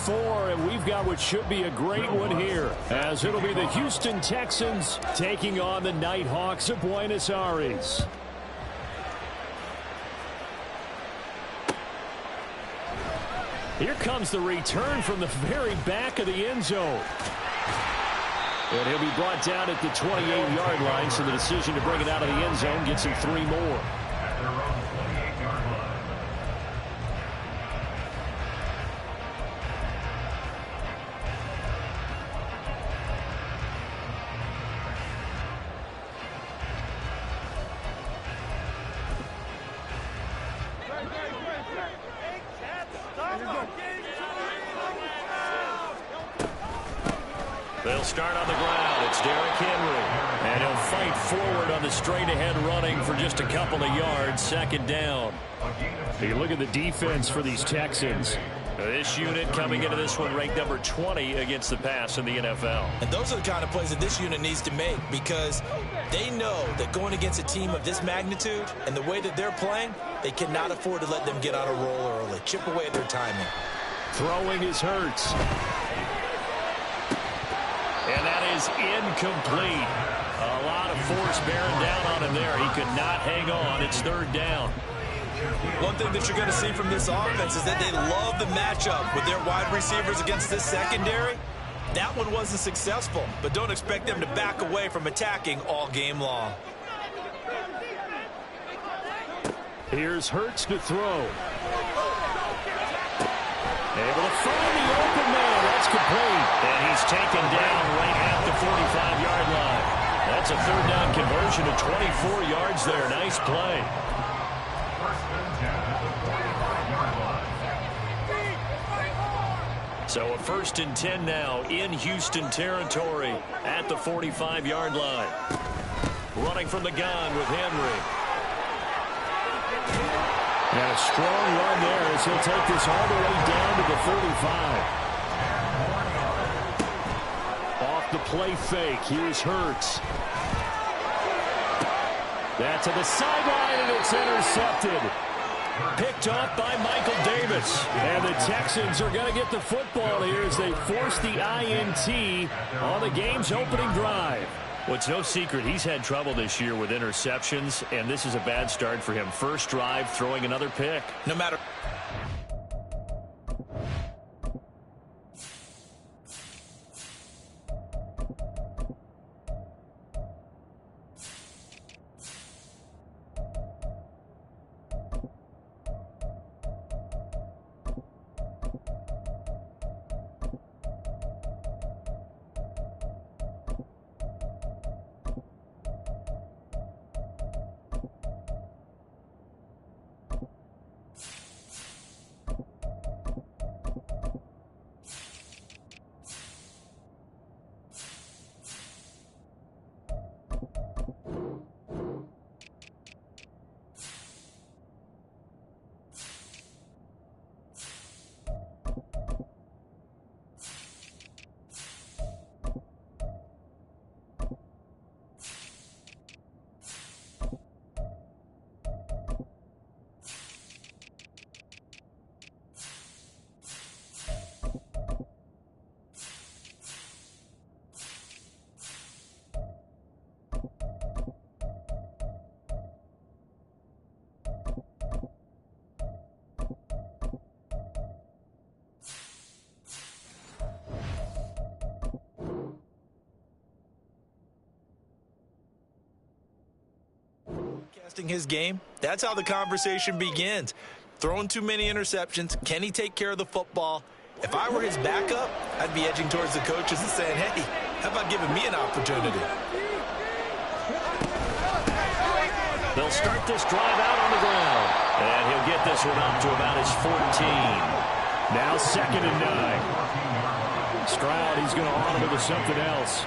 4, and we've got what should be a great one here, as it'll be the Houston Texans taking on the Nighthawks of Buenos Aires. Here comes the return from the very back of the end zone. And he'll be brought down at the 28-yard line, so the decision to bring it out of the end zone gets him 3 more. They'll start on the ground. It's Derrick Henry. And he'll fight forward on the straight-ahead running for just a couple of yards. 2nd down. Hey, look at the defense for these Texans. This unit coming into this one ranked number 20 against the pass in the NFL. And those are the kind of plays that this unit needs to make, because they know that going against a team of this magnitude and the way that they're playing, they cannot afford to let them get on a roll early. Chip away at their timing. Throwing is Hurts. And that is incomplete. A lot of force bearing down on him there. He could not hang on. It's 3rd down. One thing that you're going to see from this offense is that they love the matchup with their wide receivers against this secondary. That one wasn't successful, but don't expect them to back away from attacking all game long. Here's Hurts to throw. Able to find the open man. That's complete. And he's taken down right at the 45-yard line. That's a 3rd down conversion of 24 yards there. Nice play. So a 1st and 10 now in Houston territory at the 45-yard line. Running from the gun with Henry. And a strong run there as he'll take this all the way down to the 35. Off the play fake. Here's Hurts. That to the sideline, and it's intercepted. Picked off by Michael Davis. And the Texans are going to get the football here as they force the INT on the game's opening drive. Well, it's no secret he's had trouble this year with interceptions, and this is a bad start for him. First drive, throwing another pick. No matter. His game, that's how the conversation begins. Throwing too many interceptions. Can he take care of the football? If I were his backup, I'd be edging towards the coaches and saying, hey, how about giving me an opportunity? They'll start this drive out on the ground. And he'll get this one up to about his 14. Now 2nd and 9. Stroud, he's going to audible to something else.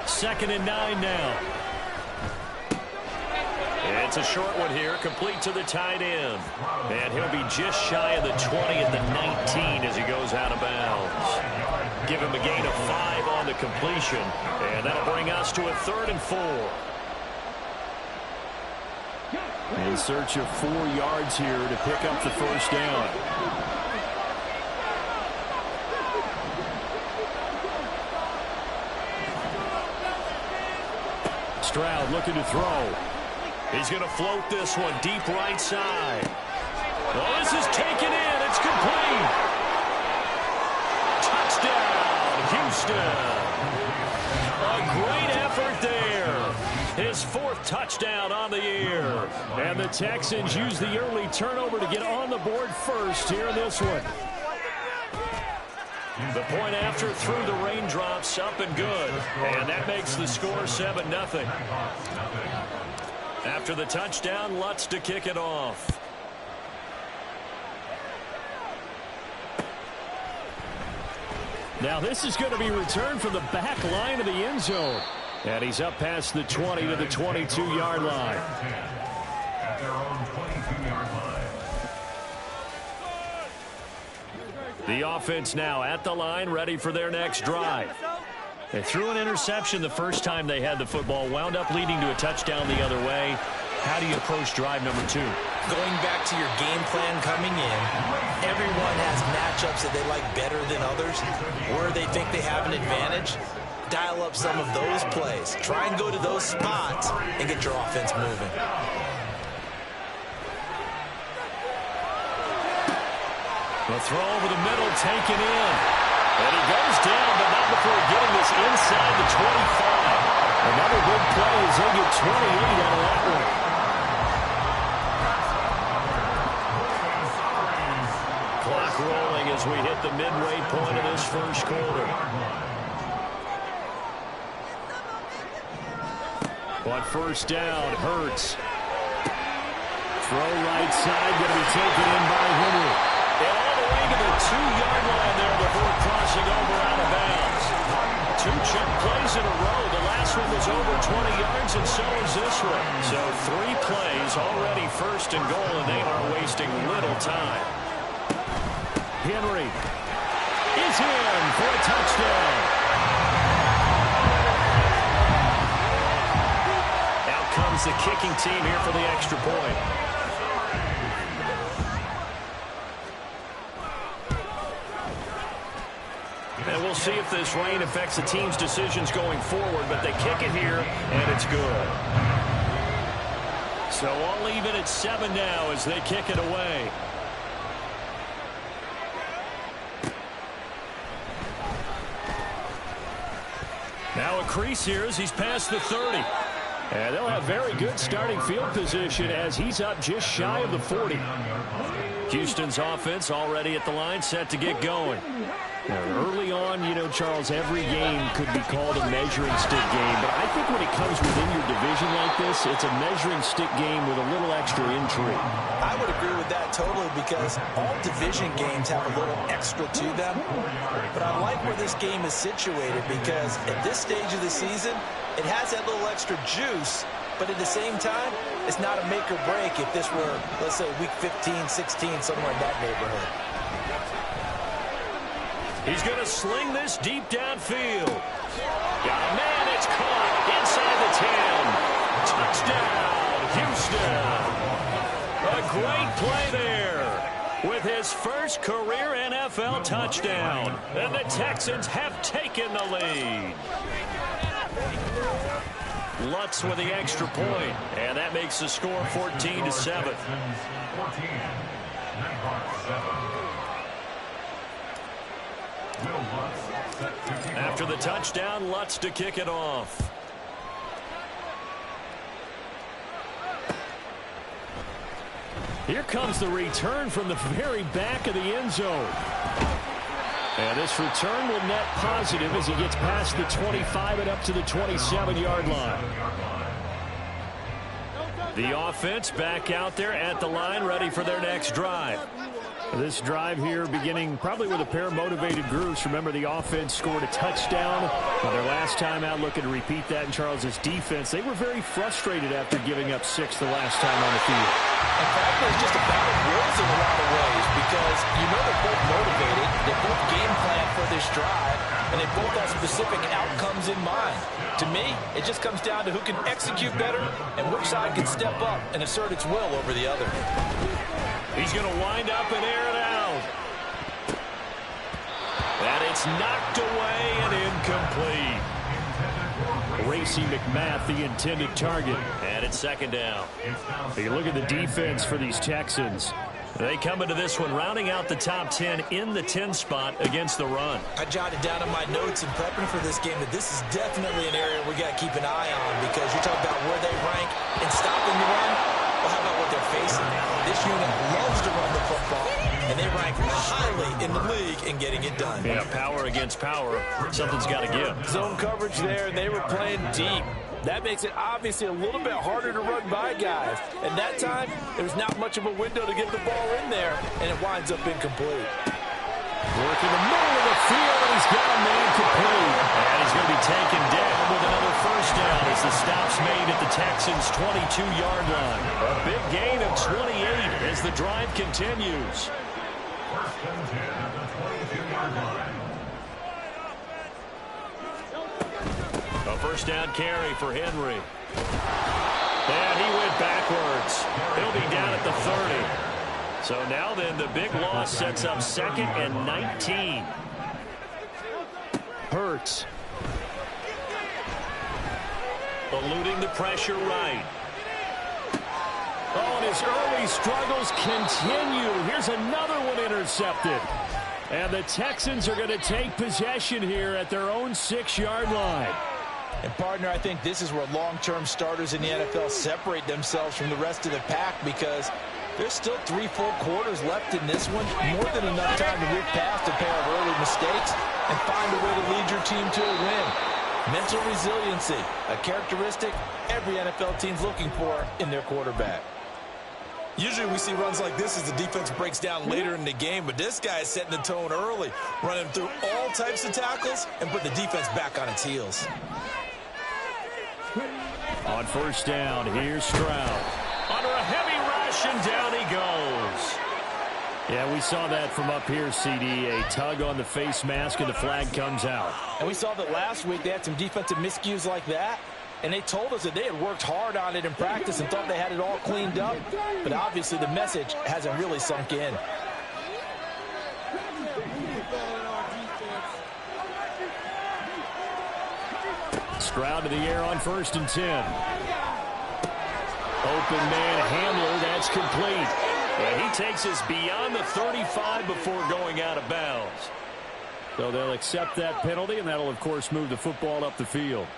Second and 9 now. It's a short one here, complete to the tight end. And he'll be just shy of the 20 at the 19 as he goes out of bounds. Give him a gain of 5 on the completion. And that'll bring us to a 3rd and 4. In search of 4 yards here to pick up the first down. Stroud looking to throw. He's going to float this one deep right side. Well, this is taken in. It's complete. Touchdown, Houston. A great effort there. His 4th touchdown on the year. And the Texans use the early turnover to get on the board first here in this one. The point after through the raindrops, up and good. And that makes the score 7-0. After the touchdown, Lutz to kick it off. Now this is going to be returned from the back line of the end zone. And he's up past the 20 to the 22-yard line. The offense now at the line, ready for their next drive. They threw an interception the first time they had the football, wound up leading to a touchdown the other way. How do you approach drive number 2? Going back to your game plan coming in, everyone has matchups that they like better than others. Where they think they have an advantage, dial up some of those plays. Try and go to those spots and get your offense moving. The throw over the middle taken in. And he goes down, but not before getting this inside the 25. Another big play as they get 28 out of that one. Clock rolling as we hit the midway point of this first quarter. But first down, Hurts. Throw right side, going to be taken in by Henry. And all the way to the 2-yard line there before crossing over out of bounds. 2 chunk plays in a row. The last one was over 20 yards, and so is this one. So 3 plays already first and goal, and they are wasting little time. Henry is in for a touchdown. Out comes the kicking team here for the extra point. And we'll see if this rain affects the team's decisions going forward, but they kick it here, and it's good. So all even at 7 now as they kick it away. Now a crease here as he's past the 30. And they'll have very good starting field position as he's up just shy of the 40. Houston's offense already at the line, set to get going. Now, early on, you know, Charles, every game could be called a measuring stick game. But I think when it comes within your division like this, it's a measuring stick game with a little extra intrigue. I would agree with that totally because all division games have a little extra to them. But I like where this game is situated because at this stage of the season, it has that little extra juice. But at the same time, it's not a make or break if this were, let's say, week 15, 16, somewhere in that neighborhood. He's going to sling this deep downfield. Got a man, it's caught inside the 10. Touchdown, Houston. A great play there with his first career NFL touchdown. And the Texans have taken the lead. Lutz with the extra point, and that makes the score 14-7. After the touchdown, Lutz to kick it off. Here comes the return from the very back of the end zone. And this return will net positive as he gets past the 25 and up to the 27-yard line. The offense back out there at the line, ready for their next drive. This drive here beginning probably with a pair of motivated groups. Remember, the offense scored a touchdown on their last time out, looking to repeat that in Charles' defense. They were very frustrated after giving up 6 the last time on the field. And frankly, it's just a battle of wills in a lot of ways because you know they're both motivated, they both game plan for this drive, and they both have specific outcomes in mind. To me, it just comes down to who can execute better and which side can step up and assert its will over the other. He's going to wind up and air it out. And it's knocked away and incomplete. Racey McMath, the intended target. And it's second down. You look at the defense for these Texans. They come into this one rounding out the top 10 in the 10 spot against the run. I jotted down in my notes in prepping for this game that this is definitely an area we got to keep an eye on because you're talking about where they rank in stopping the run. Well, how about what they're facing? This unit loves to run the football, and they rank highly in the league in getting it done. Yeah, power against power. Something's got to give. Zone coverage there, and they were playing deep. That makes it obviously a little bit harder to run by guys. And that time, there's not much of a window to get the ball in there, and it winds up incomplete. Work in the middle of the field, and he's got a man complete. And he's going to be taken down with another first down as the stop's made at the Texans' 22-yard line. A big gain of 28 as the drive continues. A first down carry for Henry. And he went backwards. He'll be down at the 30. So now then, the big loss sets up 2nd and 19. Hurts. Eluding the pressure right. Oh, and his early struggles continue. Here's another one intercepted. And the Texans are going to take possession here at their own 6-yard line. And, partner, I think this is where long-term starters in the NFL separate themselves from the rest of the pack because there's still 3 full quarters left in this one. More than enough time to move past a pair of early mistakes and find a way to lead your team to a win. Mental resiliency, a characteristic every NFL team's looking for in their quarterback. Usually we see runs like this as the defense breaks down later in the game, but this guy is setting the tone early, running through all types of tackles and put the defense back on its heels. On first down, here's Stroud. Under a heavy rush, and down he goes. Yeah, we saw that from up here, CD. A tug on the face mask, and the flag comes out. And we saw that last week they had some defensive miscues like that. And they told us that they had worked hard on it in practice and thought they had it all cleaned up. But obviously the message hasn't really sunk in. Stroud to the air on 1st and 10. Open man Hamler, that's complete. And he takes us beyond the 35 before going out of bounds. So they'll accept that penalty, and that'll, of course, move the football up the field.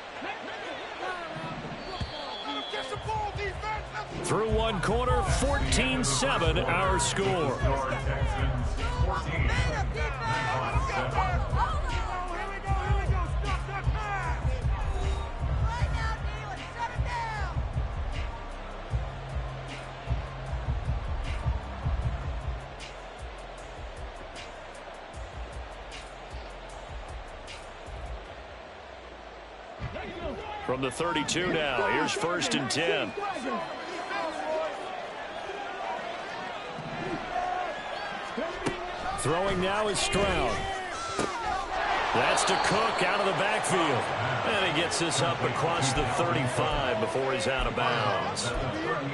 Through one quarter, 14-7 our score. From the 32 now, here's 1st and 10. Throwing now is Stroud. That's to Cook out of the backfield. And he gets this up across the 35 before he's out of bounds.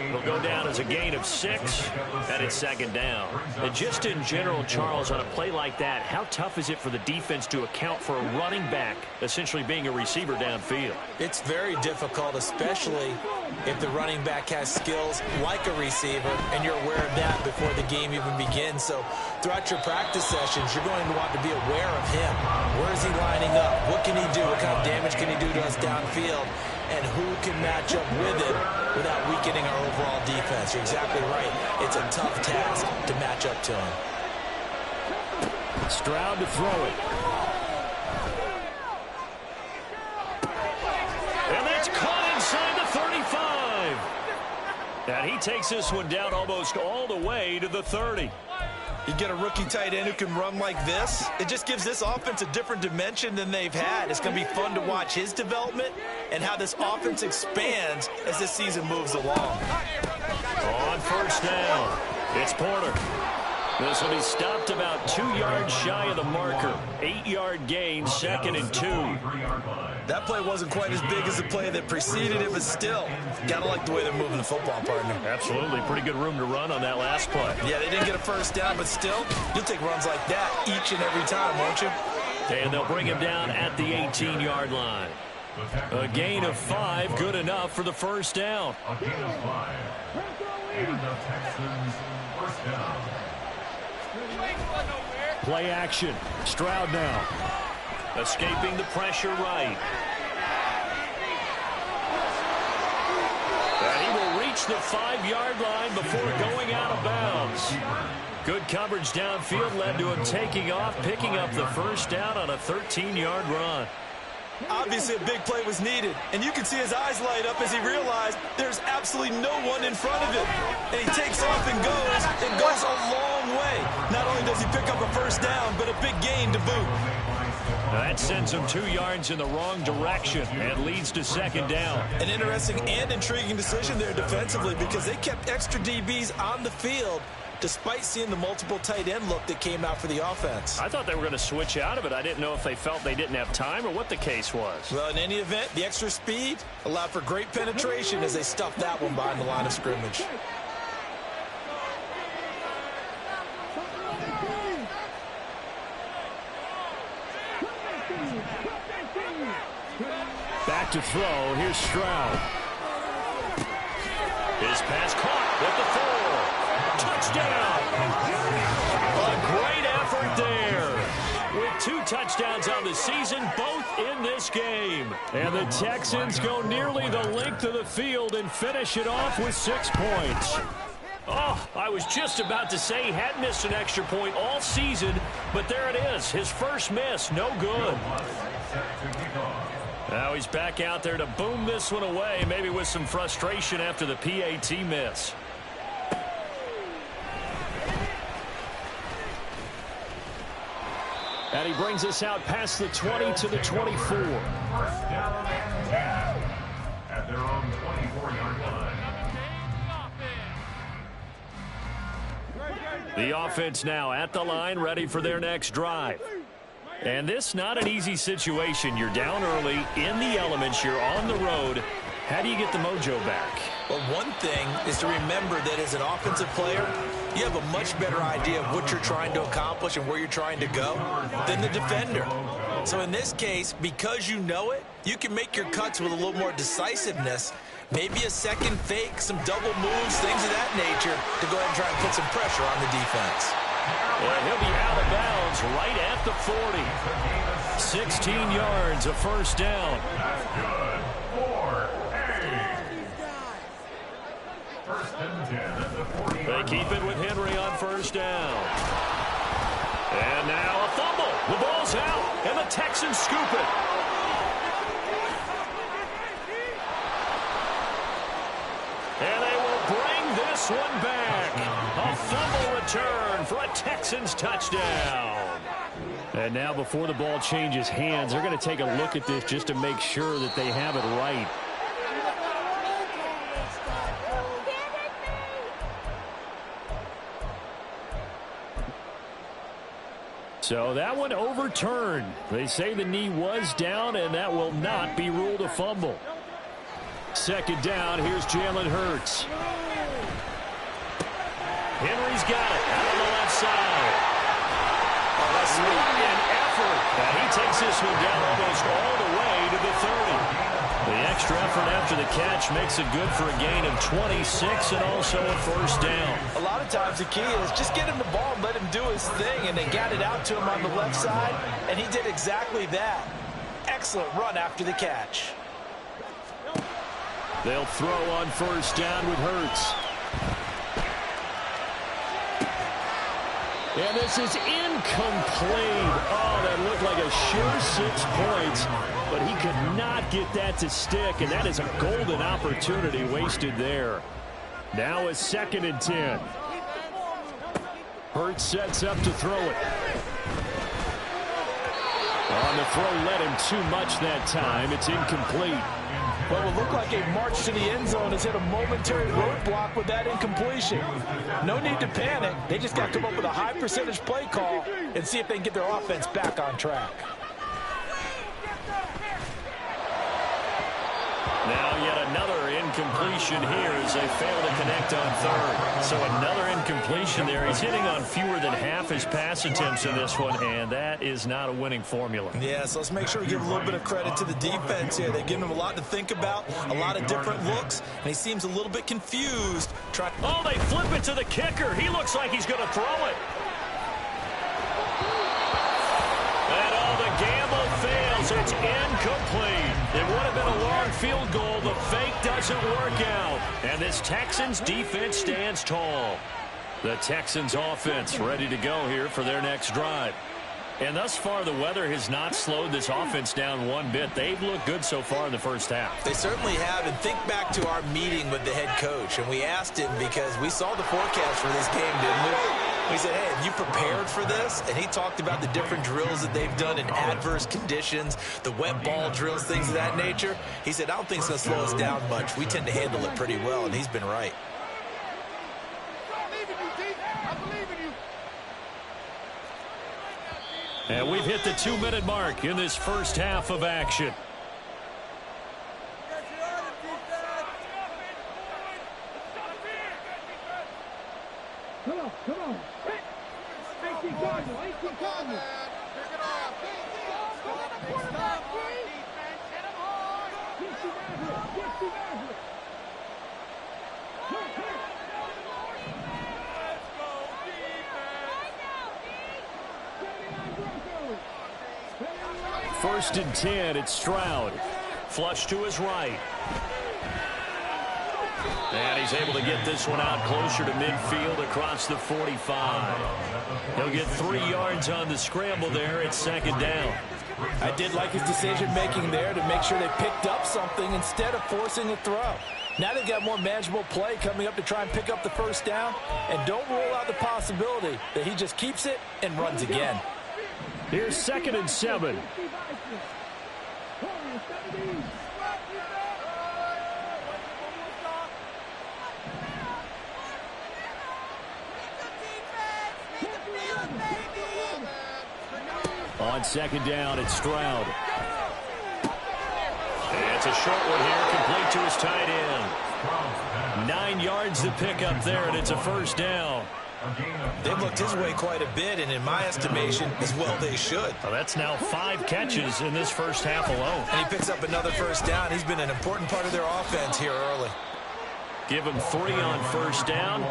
It'll go down as a gain of 6, and it's 2nd down. And just in general, Charles, on a play like that, how tough is it for the defense to account for a running back essentially being a receiver downfield? It's very difficult, especially if the running back has skills like a receiver, and you're aware of that before the game even begins. So throughout your practice sessions, you're going to want to be aware of him. Where is he lining up? What can he do? What kind of damage can he do to us downfield? And who can match up with it without weakening our overall defense? You're exactly right. It's a tough task to match up to him. Stroud to throw it. And that's caught inside the 35. And he takes this one down almost all the way to the 30. You get a rookie tight end who can run like this. It just gives this offense a different dimension than they've had. It's going to be fun to watch his development and how this offense expands as this season moves along. On first down, it's Porter. This will be stopped about 2 yards shy of the marker. 8-yard gain, 2nd and 2. That play wasn't quite as big as the play that preceded it, but still, gotta like the way they're moving the football, partner. Absolutely. Pretty good room to run on that last play. Yeah, they didn't get a first down, but still, you'll take runs like that each and every time, won't you? And they'll bring him down at the 18-yard line. A gain of 5, good enough for the first down. A gain of 5. And the Texans first down. Play action. Stroud now. Escaping the pressure right. And he will reach the 5-yard line before going out of bounds. Good coverage downfield led to him taking off, picking up the first down on a 13-yard run. Obviously, a big play was needed, and you can see his eyes light up as he realized there's absolutely no one in front of him. And he takes off and goes a long way. Not only does he pick up a first down, but a big gain to boot. That sends him 2 yards in the wrong direction and leads to second down. An interesting and intriguing decision there defensively because they kept extra DBs on the field despite seeing the multiple tight end look that came out for the offense. I thought they were going to switch out of it. I didn't know if they felt they didn't have time or what the case was. Well, in any event, the extra speed allowed for great penetration as they stuffed that one behind the line of scrimmage. Back to throw. Here's Stroud. His pass caught with the 4. Touchdown. A great effort there. With 2 touchdowns on the season, both in this game. And the Texans go nearly the length of the field and finish it off with 6 points. Oh, I was just about to say he had missed an extra point all season, but there it is. His first miss, no good. Now he's back out there to boom this one away, maybe with some frustration after the PAT miss. And he brings us out past the 20 to the 24. First down and 10 at their own 24-yard line. The offense now at the line, ready for their next drive. And this not an easy situation. You're down early, in the elements, you're on the road. How do you get the mojo back? Well, one thing is to remember that as an offensive player, you have a much better idea of what you're trying to accomplish and where you're trying to go than the defender. So in this case, because you know it, you can make your cuts with a little more decisiveness. Maybe a second fake, some double moves, things of that nature to go ahead and try and put some pressure on the defense. And he'll be out of bounds right at the 40. 16 yards, a first down. That's good. 4-8. First and 10 at the 40. They keep it with Henry on first down. And now a fumble. The ball's out, and the Texans scoop it. And they will bring this one back. A fumble return for a Texans touchdown. And now before the ball changes hands, they're going to take a look at this just to make sure that they have it right. So that one overturned. They say the knee was down, and that will not be ruled a fumble. Second down, here's Jalen Hurts. Henry's got it out on the left side. A splendid effort. And he takes this one down almost all the way to the 30. The extra effort after the catch makes it good for a gain of 26 and also a first down. A lot of times the key is just get him the ball and let him do his thing, and they got it out to him on the left side, and he did exactly that. Excellent run after the catch. They'll throw on first down with Hurts. And this is incomplete. Oh, that looked like a sure 6 points, but he could not get that to stick, and that is a golden opportunity wasted there. Now a second and 10. Hurts sets up to throw it. On the throw, led him too much that time. It's incomplete. Well, it looked like a march to the end zone has hit a momentary roadblock with that incompletion. No need to panic. They just got to come up with a high percentage play call and see if they can get their offense back on track. Now yet another incompletion here as they fail to connect on third. So another incompletion there. He's hitting on fewer than half his pass attempts in this one, and that is not a winning formula. Yeah, so let's make sure we give a little bit of credit to the defense here. They've given him a lot to think about, a lot of different looks, and he seems a little bit confused. Oh, they flip it to the kicker. He looks like he's going to throw it. And all the gamble fails. It's incomplete. It would have been a long field goal. The fake doesn't work out. And this Texans defense stands tall. The Texans offense ready to go here for their next drive. And thus far, the weather has not slowed this offense down one bit. They've looked good so far in the first half. They certainly have. And think back to our meeting with the head coach. And we asked him because we saw the forecast for this game, didn't we? We said, hey, have you prepared for this? And he talked about the different drills that they've done in adverse conditions, the wet ball drills, things of that nature. He said, I don't think it's going to slow us down much. We tend to handle it pretty well, and he's been right. And we've hit the 2-minute mark in this first half of action. Come on. AC Cardinal. Pick it off. First and 10, it's Stroud. Flush to his right. And he's able to get this one out closer to midfield across the 45. He'll get 3 yards on the scramble there. It's second down. I did like his decision-making there to make sure they picked up something instead of forcing a throw. Now they've got more manageable play coming up to try and pick up the first down. And don't rule out the possibility that he just keeps it and runs again. Here's second and 7. On second down, it's Stroud. And it's a short one here, complete to his tight end. 9 yards to pick up there, and it's a first down. They've looked his way quite a bit, and in my estimation, as well they should. Well, that's now 5 catches in this first half alone. And he picks up another first down. He's been an important part of their offense here early. Give him 3 on first down.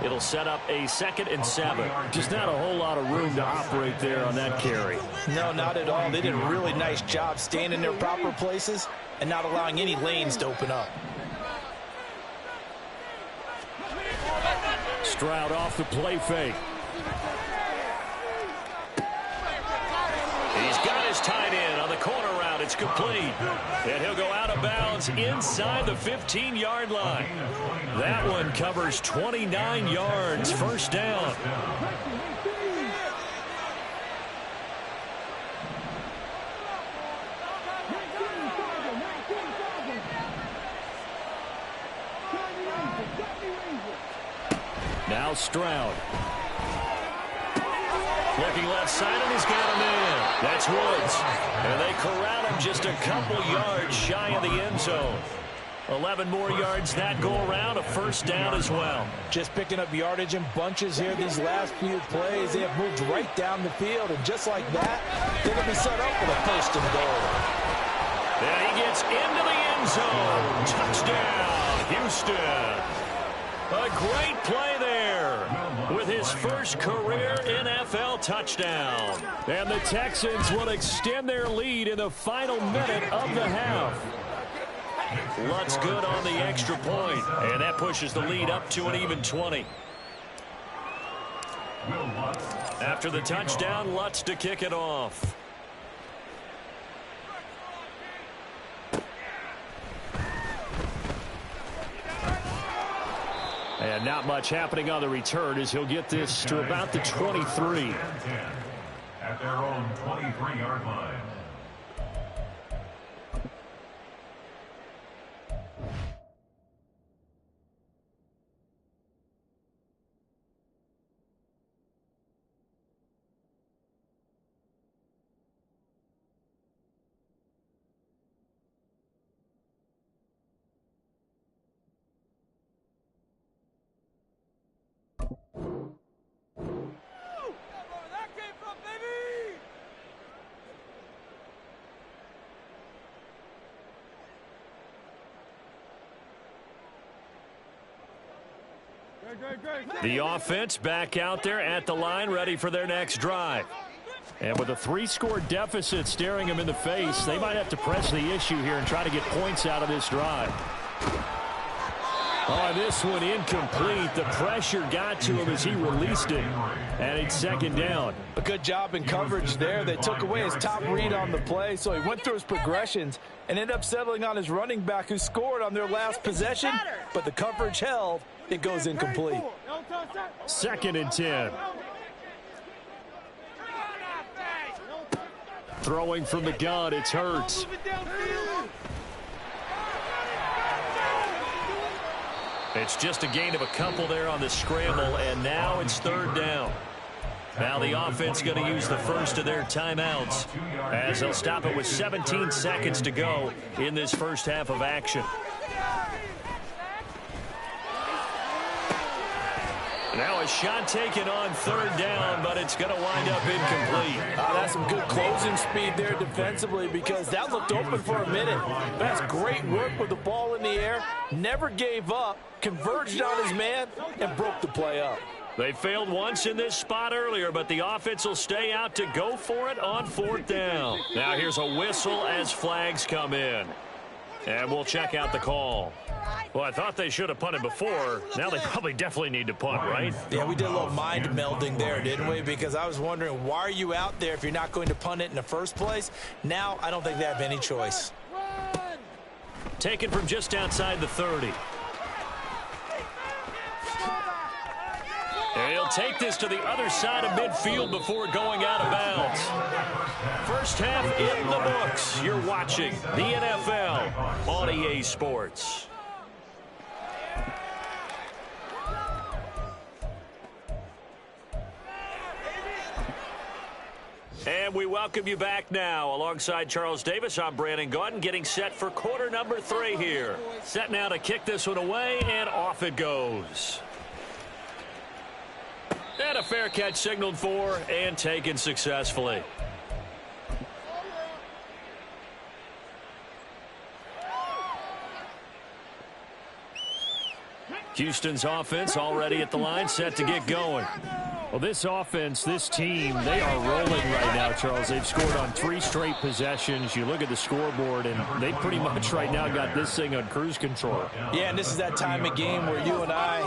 It'll set up a second and 7. Just not a whole lot of room to operate there on that carry. No, not at all. They did a really nice job staying in their proper places and not allowing any lanes to open up. Stroud off the play fake. He's got his tight end on the corner route. It's complete. And he'll go out of bounds inside the 15-yard line. That one covers 29 yards. First down. Now Stroud. Looking left side, and he's got him in. That's Woods. And they corral him just a couple yards shy of the end zone. 11 more yards that go around, a first down as well. Just picking up yardage in bunches here these last few plays. They have moved right down the field, and just like that, they're going to be set up with a first and goal. And he gets into the end zone. Touchdown, Houston. A great play there with his first career NFL touchdown. And the Texans will extend their lead in the final minute of the half. Lutz good on the extra point, and that pushes the lead up to an even 20. After the touchdown, Lutz to kick it off. And And not much happening on the return as he'll get this to about the 23. At their own 23-yard line. The offense back out there at the line, ready for their next drive. And with a 3-score deficit staring them in the face, they might have to press the issue here and try to get points out of this drive. Oh, this one incomplete. The pressure got to him as he released it, and it's second down. A good job in coverage there. They took away his top read on the play, so he went through his progressions and ended up settling on his running back who scored on their last possession, but the coverage held. It goes incomplete. Second and 10. Throwing from the gun, it's Hurts. It's just a gain of a couple there on the scramble, and now it's third down. Now the offense going to use the first of their timeouts as they'll stop it with 17 seconds to go in this first half of action. Now a shot taken on third down, but it's going to wind up incomplete. That's some good closing speed there defensively because that looked open for a minute. That's great work with the ball in the air. Never gave up, converged on his man, and broke the play up. They failed once in this spot earlier, but the offense will stay out to go for it on fourth down. Now here's a whistle as flags come in. And we'll check out the call. Well, I thought they should have punted before. Now they probably definitely need to punt, right? Yeah, we did a little mind melding there, didn't we? Because I was wondering, why are you out there if you're not going to punt it in the first place? Now, I don't think they have any choice. Taken from just outside the 30. And he'll take this to the other side of midfield before going out of bounds. First half in the books. You're watching the NFL on EA Sports. And we welcome you back now. Alongside Charles Davis, I'm Brandon Gaudin, getting set for quarter number 3 here. Set now to kick this one away, and off it goes. And a fair catch signaled for and taken successfully. Houston's offense already at the line, set to get going. Well, this offense, this team, they are rolling right now, Charles. They've scored on 3 straight possessions. You look at the scoreboard, and they pretty much right now got this thing on cruise control. Yeah, and this is that time of game where you and I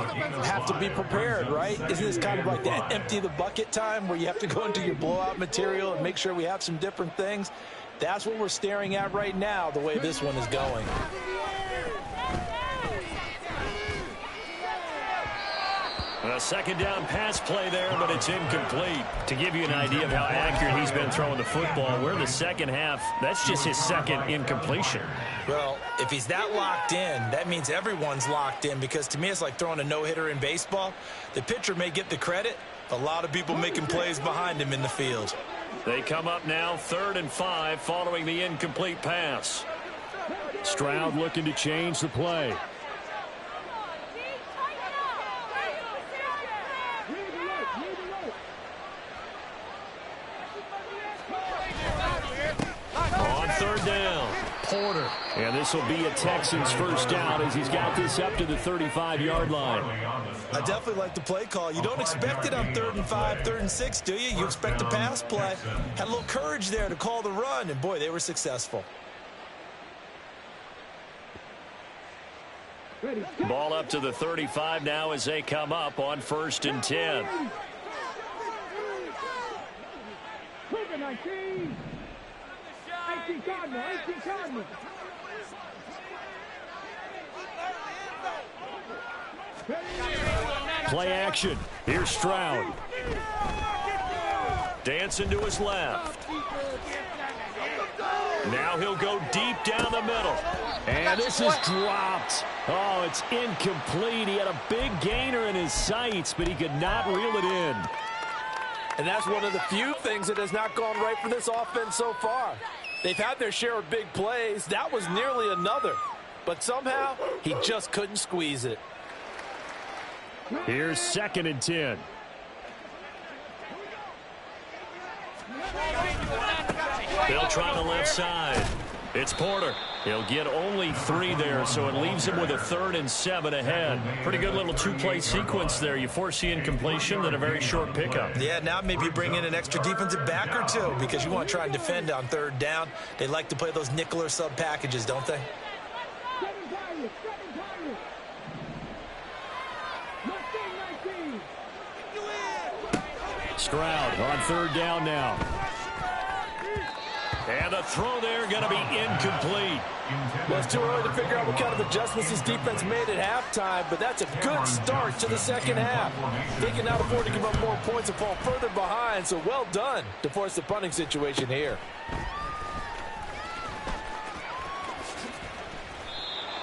have to be prepared, right? Isn't this kind of like that empty the bucket time where you have to go into your blowout material and make sure we have some different things? That's what we're staring at right now, the way this one is going. A second down pass play there, but it's incomplete. To give you an idea of how accurate he's been throwing the football, we're in the second half. That's just his second incompletion. Well, if he's that locked in, that means everyone's locked in, because to me it's like throwing a no-hitter in baseball. The pitcher may get the credit, a lot of people making plays behind him in the field. They come up now 3rd and 5 following the incomplete pass. Stroud looking to change the play. On 3rd down, Porter. And this will be a Texans first down as he's got this up to the 35-yard line. I definitely like the play call. You don't expect it on 3rd and 5, 3rd and 6, do you? You expect a pass play. Had a little courage there to call the run, and boy, they were successful. Ball up to the 35 now as they come up on 1st and 10. 19 Cardinal, 18 Cardinal. play action. Here's Stroud. Dancing to his left. Now he'll go deep down the middle. And this is dropped. Oh, it's incomplete. He had a big gainer in his sights, but he could not reel it in. And that's one of the few things that has not gone right for this offense so far. They've had their share of big plays. That was nearly another. But somehow, he just couldn't squeeze it. Here's 2nd and 10. They'll try on the left side. It's Porter. He'll get only 3 there, so it leaves him with a 3rd and 7 ahead. Pretty good little 2-play sequence there. You force the incompletion, then a very short pickup. Yeah, now maybe you bring in an extra defensive back or 2 because you want to try and defend on 3rd down. They like to play those nickel or sub packages, don't they? Stroud on 3rd down now. And the throw there going to be incomplete. Well, it's too early to figure out what kind of adjustments this defense made at halftime, but that's a good start to the second half. They can now afford to give up more points and fall further behind, so well done to force the punting situation here.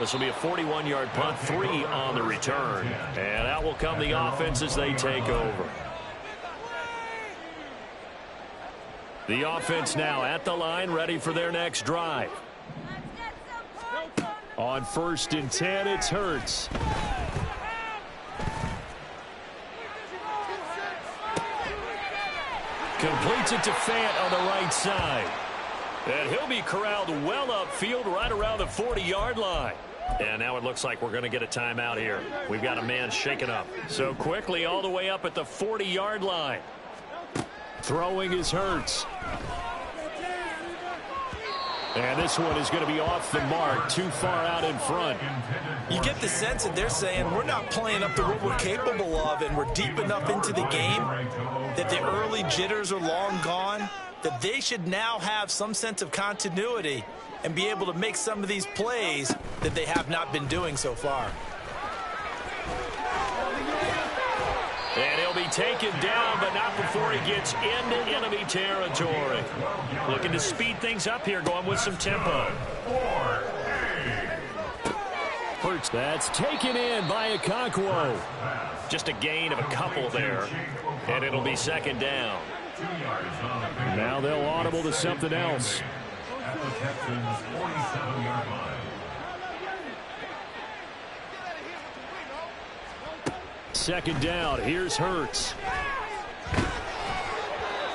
This will be a 41-yard punt, 3 on the return. And out will come the offense as they take over. The offense now at the line, ready for their next drive. On 1st and 10, it's Hurts. Completes it to Fant on the right side. And he'll be corralled well upfield right around the 40-yard line. And now it looks like we're going to get a timeout here. We've got a man shaken up. So quickly all the way up at the 40-yard line. Throwing is Hurts. And this one is going to be off the mark, too far out in front. You get the sense that they're saying we're not playing up to what we're capable of, and we're deep enough into the game that the early jitters are long gone, that they should now have some sense of continuity and be able to make some of these plays that they have not been doing so far. And he'll be taken down, but not before he gets into enemy territory. Looking to speed things up here, going with some tempo. Hurts, that's taken in by Okonkwo. Just a gain of a couple there, and it'll be 2nd down. Now they'll audible to something else. At the Texans' 47-yard line. 2nd down. Here's Hurts.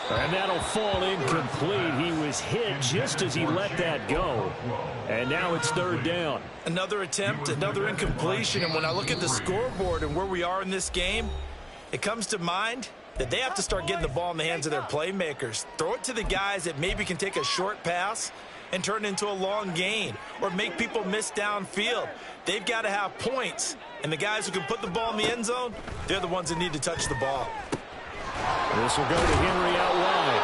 And that'll fall incomplete. He was hit just as he let that go. And now it's 3rd down. Another attempt, another incompletion. And when I look at the scoreboard and where we are in this game, it comes to mind that they have to start getting the ball in the hands of their playmakers. Throw it to the guys that maybe can take a short pass and turn it into a long gain or make people miss downfield. They've got to have points. And the guys who can put the ball in the end zone, they're the ones that need to touch the ball. This will go to Henry out wide.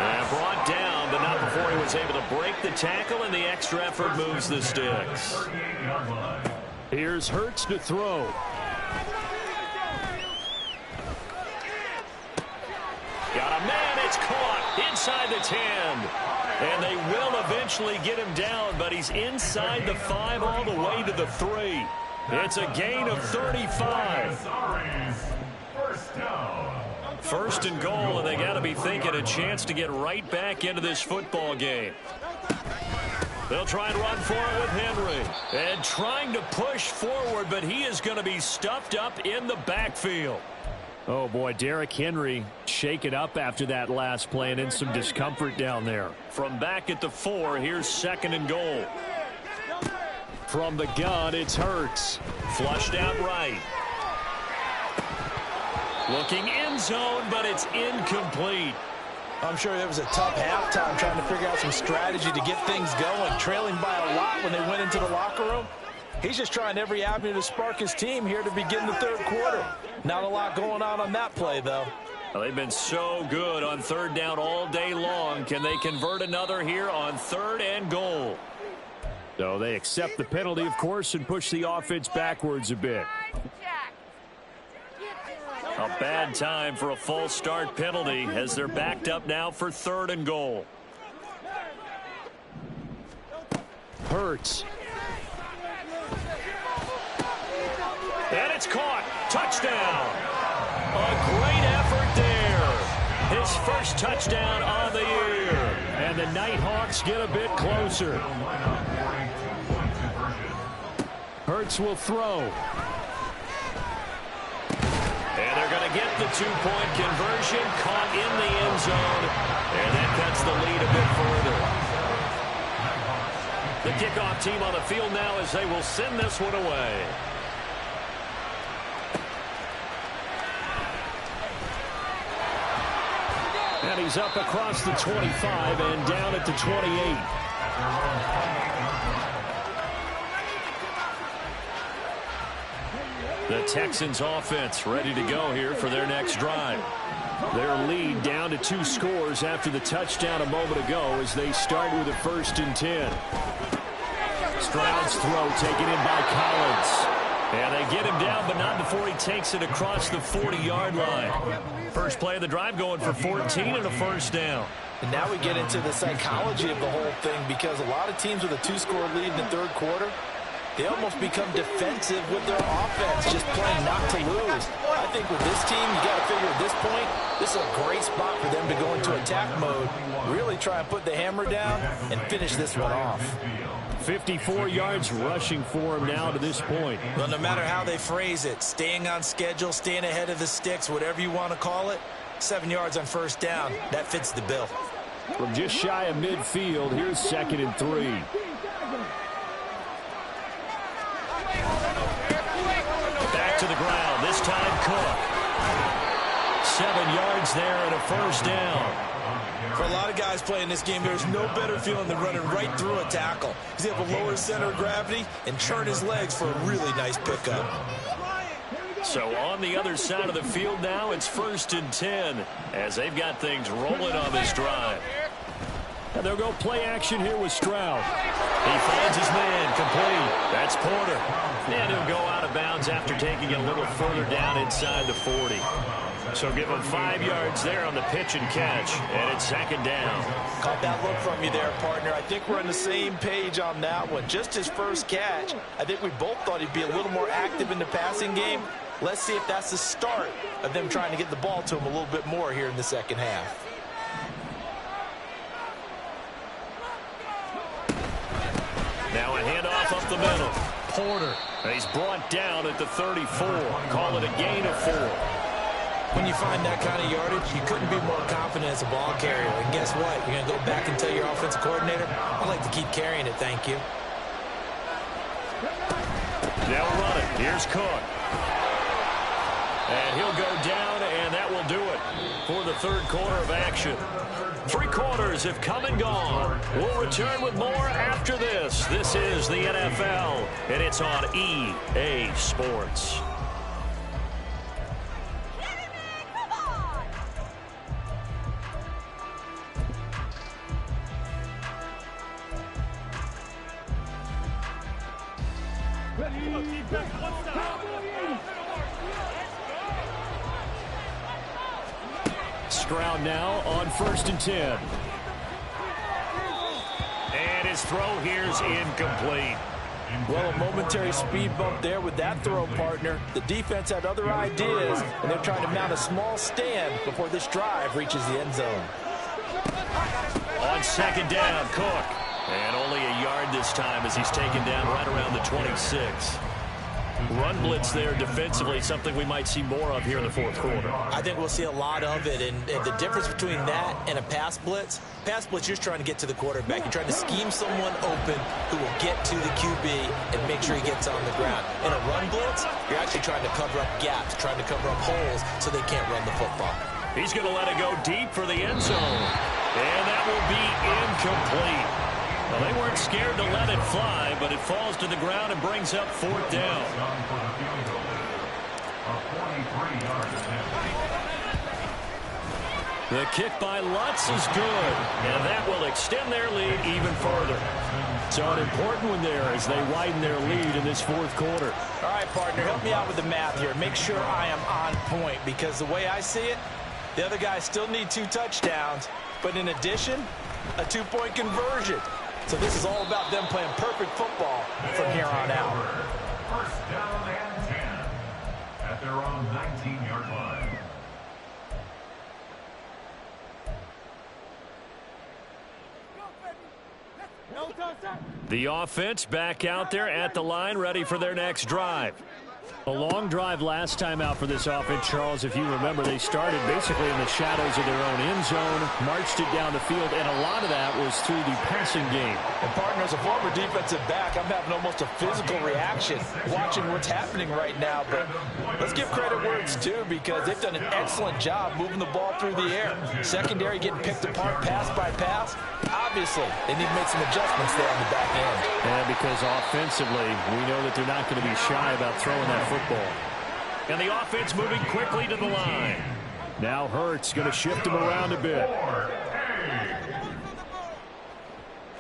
And brought down, but not before he was able to break the tackle, and the extra effort moves the sticks. Here's Hurts to throw. Got a man, it's caught inside the 10. And they will eventually get him down, but he's inside the 5 all the way to the 3. It's a gain of 35. First and goal, and they got to be thinking a chance to get right back into this football game. They'll try and run for it with Henry. And trying to push forward, but he is going to be stuffed up in the backfield. Oh, boy, Derrick Henry shaken up after that last play and in some discomfort down there. From back at the 4, here's 2nd and goal. From the gun, it's Hurts. Flushed out right. Looking end zone, but it's incomplete. I'm sure there was a tough halftime trying to figure out some strategy to get things going, trailing by a lot when they went into the locker room. He's just trying every avenue to spark his team here to begin the 3rd quarter. Not a lot going on that play, though. Well, they've been so good on 3rd down all day long. Can they convert another here on 3rd and goal? So they accept the penalty, of course, and push the offense backwards a bit. A bad time for a false start penalty as they're backed up now for 3rd and goal. Hurts. And it's caught. Touchdown. A great effort there. His first touchdown on the year. And the Nighthawks get a bit closer. Hurts will throw. And they're going to get the 2-point conversion. Caught in the end zone. And that cuts the lead a bit further. The kickoff team on the field now as they will send this one away. And he's up across the 25 and down at the 28. The Texans offense ready to go here for their next drive. Their lead down to 2 scores after the touchdown a moment ago as they start with a 1st and 10. Stroud's throw taken in by Collins. And they get him down, but not before he takes it across the 40-yard line. First play of the drive going for 14 and a 1st down. And now we get into the psychology of the whole thing because a lot of teams with a 2-score lead in the 3rd quarter, they almost become defensive with their offense, just playing not to lose. I think with this team, you got to figure at this point, this is a great spot for them to go into attack mode, really try and put the hammer down and finish this one off. 54 yards rushing for him now to this point. Well, no matter how they phrase it, staying on schedule, staying ahead of the sticks, whatever you want to call it, 7 yards on 1st down, that fits the bill. From just shy of midfield, here's 2nd and 3. Back to the ground, this time Cook. 7 yards there and a 1st down. For a lot of guys playing this game, there's no better feeling than running right through a tackle. He's able to lower his center of gravity and churn his legs for a really nice pickup. So on the other side of the field now, it's 1st and 10 as they've got things rolling on this drive. And they'll go play action here with Stroud. He finds his man complete. That's Porter. And he'll go out of bounds after taking it a little further down inside the 40. So give him 5 yards there on the pitch and catch, and it's 2nd down. Caught that look from you there, partner. I think we're on the same page on that one. Just his first catch, I think we both thought he'd be a little more active in the passing game. Let's see if that's the start of them trying to get the ball to him a little bit more here in the 2nd half. Now a handoff up the middle. Porter. He's brought down at the 34. Call it a gain of 4. When you find that kind of yardage, you couldn't be more confident as a ball carrier. And guess what? You're going to go back and tell your offensive coordinator, I'd like to keep carrying it, thank you. Now run it. Here's Cook. And he'll go down, and that will do it for the 3rd quarter of action. 3 quarters have come and gone. We'll return with more after this. This is the NFL, and it's on EA Sports. Stroud now on 1st and 10. And his throw here's incomplete. Well, a momentary speed bump there with that throw, partner. The defense had other ideas, and they're trying to mount a small stand before this drive reaches the end zone. On 2nd down, Cook. And only a yard this time as he's taken down right around the 26. Run blitz there defensively, something we might see more of here in the 4th quarter. I think we'll see a lot of it, and the difference between that and a pass blitz, you're just trying to get to the quarterback. You're trying to scheme someone open who will get to the QB and make sure he gets on the ground. In a run blitz, you're actually trying to cover up gaps, trying to cover up holes so they can't run the football. He's going to let it go deep for the end zone. And that will be incomplete. Well, they weren't scared to let it fly, but it falls to the ground and brings up 4th down. The kick by Lutz is good, and that will extend their lead even further. So an important one there as they widen their lead in this fourth quarter. All right, partner, help me out with the math here. Make sure I am on point, because the way I see it, the other guys still need 2 touchdowns, but in addition, a 2-point conversion. So this is all about them playing perfect football from here on out. First down and 10 at their own 19-yard line. The offense back out there at the line, ready for their next drive. A long drive last time out for this offense, Charles. If you remember, they started basically in the shadows of their own end zone, marched it down the field, and a lot of that was through the passing game. And partner, as a former defensive back, I'm having almost a physical reaction watching what's happening right now. But let's give credit where it's due, because they've done an excellent job moving the ball through the air. Secondary getting picked apart pass by pass. Obviously, they need to make some adjustments there on the back end. And because offensively, we know that they're not going to be shy about throwing that football. And the offense moving quickly to the line. Now Hurts going to shift him around a bit.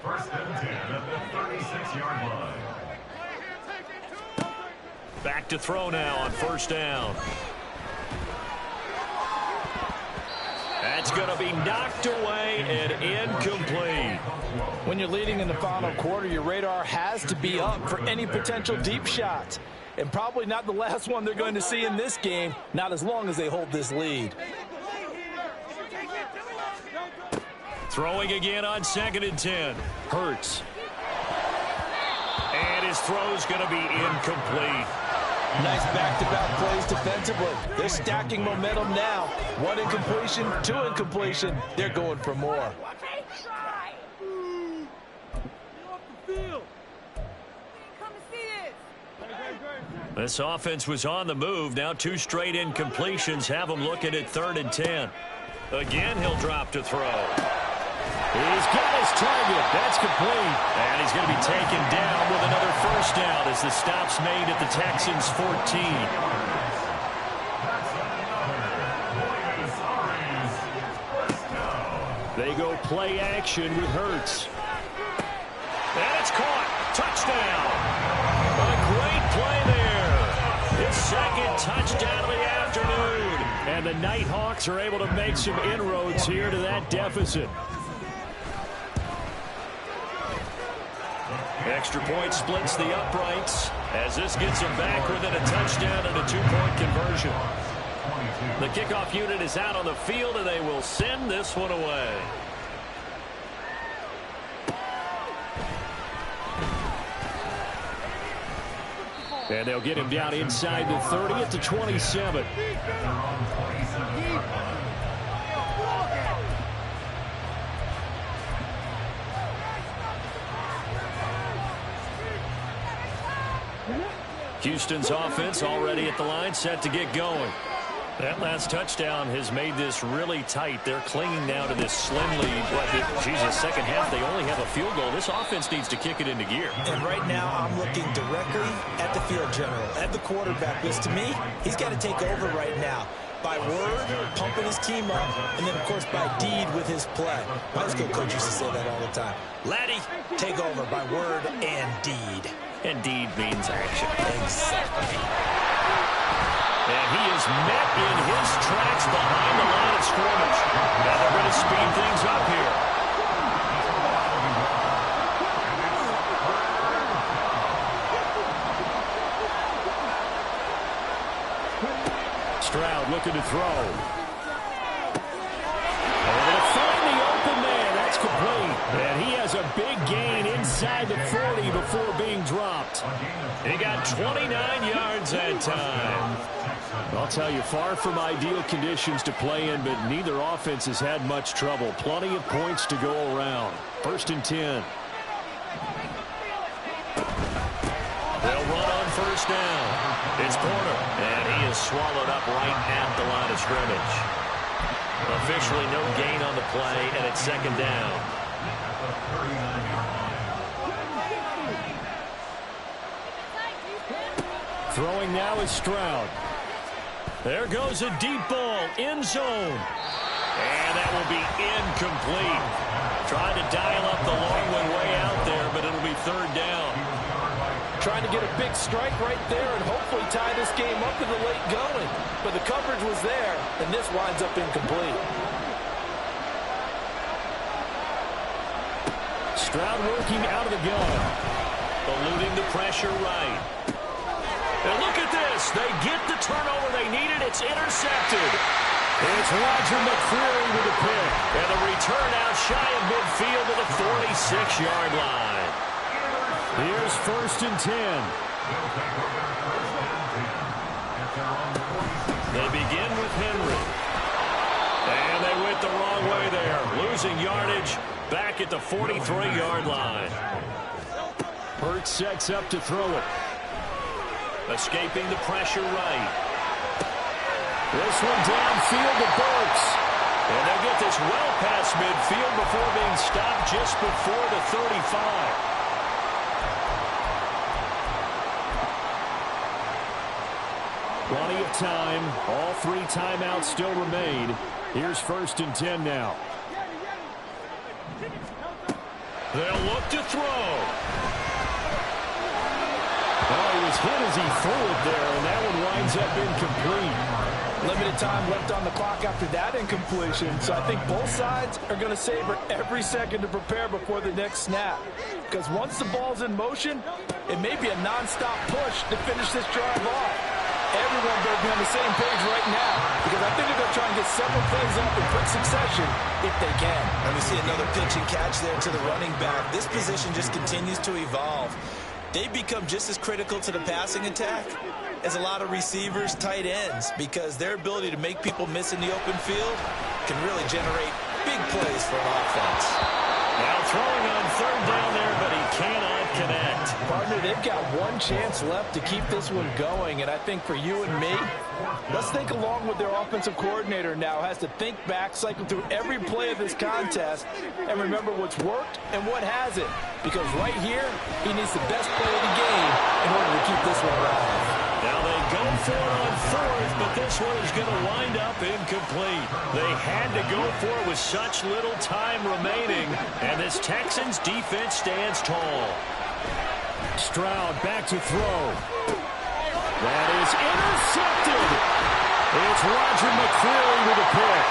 First and 10 at the 36-yard line. Back to throw now on first down. That's going to be knocked away and incomplete. When you're leading in the final quarter, your radar has to be up for any potential deep shots. And probably not the last one they're going to see in this game, not as long as they hold this lead. Throwing again on 2nd and 10. Hurts. And his throw's going to be incomplete. Nice back-to-back plays defensively. They're stacking momentum now. 1 incompletion, 2 incompletion. They're going for more. This offense was on the move. Now 2 straight incompletions have them looking at 3rd and 10. Again, he'll drop to throw. He's got his target. That's complete. And he's going to be taken down with another first down as the stop's made at the Texans' 14. They go play action with Hurts. And it's caught. Touchdown. A great play there. His 2nd touchdown of the afternoon. And the Nighthawks are able to make some inroads here to that deficit. Extra point splits the uprights as this gets them back within a touchdown and a 2-point conversion. The kickoff unit is out on the field, and they will send this one away. And they'll get him down inside the 30 at the 27. Houston's offense already at the line, set to get going. That last touchdown has made this really tight. They're clinging now to this slim lead. But, Jesus, second half, they only have a field goal. This offense needs to kick it into gear. And right now, I'm looking directly at the field general, at the quarterback. Because to me, he's got to take over right now. By word, pumping his team up, and then, of course, by deed with his play. My high school coach used to say that all the time. Laddie, take over by word and deed. And deed means action. Exactly. And he is met in his tracks behind the line of scrimmage. Now they're going to speed things up here. Stroud looking to throw. Able to find the open man. That's complete. And he has a big gain inside the 40 before being dropped. He got 29 yards that time. I'll tell you, far from ideal conditions to play in, but neither offense has had much trouble. Plenty of points to go around. 1st and 10. They'll run on first down. It's Porter, and he is swallowed up right at the line of scrimmage. Officially no gain on the play, and it's 2nd down. Throwing now is Stroud. There goes a deep ball, end zone. And that will be incomplete. Trying to dial up the long one way out there, but it'll be third down. Trying to get a big strike right there and hopefully tie this game up in the late going. But the coverage was there, and this winds up incomplete. Stroud working out of the gun. Eluding the pressure right. And look at this. They get the turnover they needed. It's intercepted. It's Roger McCreary with a pick. And the return out shy of midfield to the 46-yard line. Here's 1st and 10. They begin with Henry. And they went the wrong way there. Losing yardage back at the 43-yard line. Hurts sets up to throw it. Escaping the pressure right. This one downfield to Burks. And they'll get this well past midfield before being stopped just before the 35. Plenty of time. All 3 timeouts still remain. Here's 1st and 10 now. They'll look to throw. Oh, he was hit as he threw it there, and that one winds up incomplete. Limited time left on the clock after that incompletion, so I think both sides are going to savor every second to prepare before the next snap. Because once the ball's in motion, it may be a nonstop push to finish this drive off. Everyone better be on the same page right now, because I think they're going to try and get several plays up in quick succession if they can. And we see another pitch and catch there to the running back. This position just continues to evolve. They become just as critical to the passing attack as a lot of receivers, tight ends, because their ability to make people miss in the open field can really generate big plays for an offense. Now throwing on 3rd down there, but he cannot connect. Partner, they've got one chance left to keep this one going, and I think for you and me, let's think along with their offensive coordinator now has to think back, cycle through every play of this contest, and remember what's worked and what hasn't. Because right here, he needs the best play of the game in order to keep this one alive. Now they go for it on 4th, but this one is going to wind up incomplete. They had to go for it with such little time remaining, and this Texans defense stands tall. Stroud back to throw. That is intercepted. It's Roger McCreary with a pick.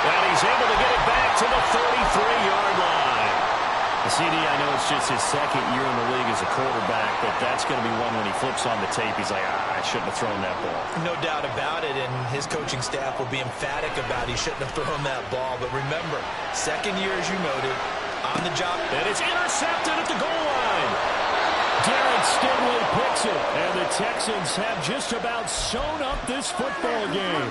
And he's able to get it back to the 33-yard line. CD, I know it's just his 2nd year in the league as a quarterback, but that's going to be one when he flips on the tape, he's like, I shouldn't have thrown that ball. No doubt about it, and his coaching staff will be emphatic about he shouldn't have thrown that ball. But remember, 2nd year, as you noted, on the job. And it's intercepted at the goal line. Darren Stingley picks it, and the Texans have just about sewn up this football game.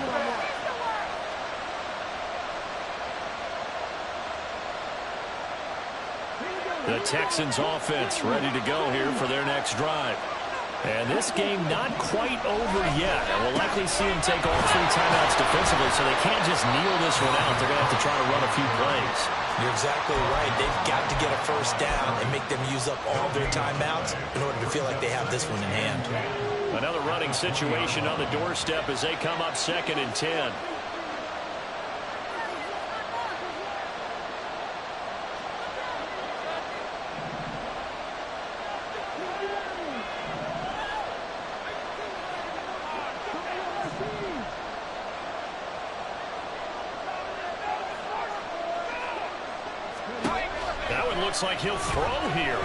The Texans offense ready to go here for their next drive. And this game not quite over yet. And we'll likely see them take all 3 timeouts defensively, so they can't just kneel this one out. They're going to have to try to run a few plays. You're exactly right. They've got to get a 1st down and make them use up all their timeouts in order to feel like they have this one in hand. Another running situation on the doorstep as they come up 2nd and 10. Looks like he'll throw here.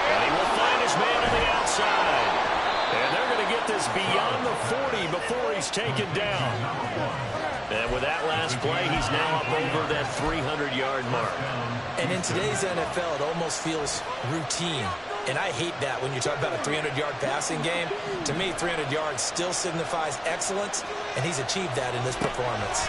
And he will find his man on the outside. And they're going to get this beyond the 40 before he's taken down. And with that last play, he's now up over that 300-yard mark. And in today's NFL, it almost feels routine. And I hate that when you talk about a 300-yard passing game. To me, 300 yards still signifies excellence, and he's achieved that in this performance.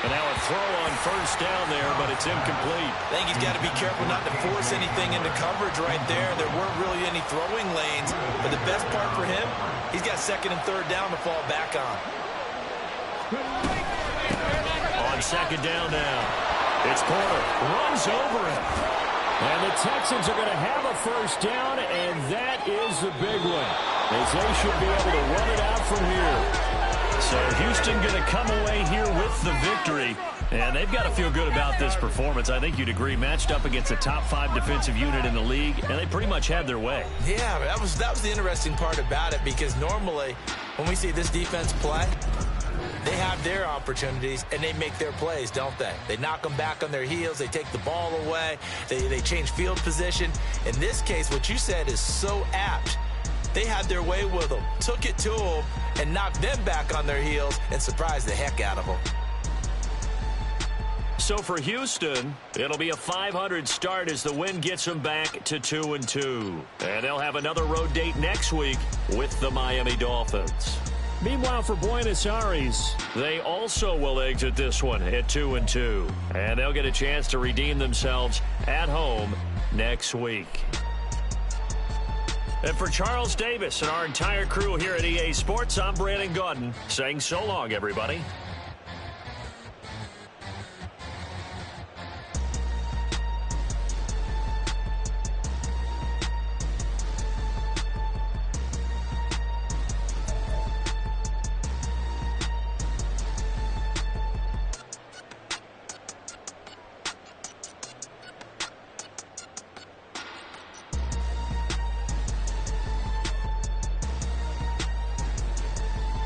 And now a throw on 1st down there, but it's incomplete. I think he's got to be careful not to force anything into coverage right there. There weren't really any throwing lanes. But the best part for him, he's got 2nd and 3rd down to fall back on. On 2nd down now, it's Porter. Runs over him. And the Texans are going to have a 1st down, and that is the big one, as they should be able to run it out from here. So Houston going to come away here with the victory. And they've got to feel good about this performance. I think you'd agree. Matched up against a top 5 defensive unit in the league, and they pretty much had their way. Yeah, that was the interesting part about it, because normally when we see this defense play, they have their opportunities, and they make their plays, don't they? They knock them back on their heels. They take the ball away. They change field position. In this case, what you said is so apt. They had their way with them, took it to them, and knocked them back on their heels and surprised the heck out of them. So for Houston, it'll be a 500 start as the win gets them back to 2-2. And they'll have another road date next week with the Miami Dolphins. Meanwhile, for Buenos Aires, they also will exit this one at 2-2. And they'll get a chance to redeem themselves at home next week. And for Charles Davis and our entire crew here at EA Sports, I'm Brandon Gaudin saying so long, everybody.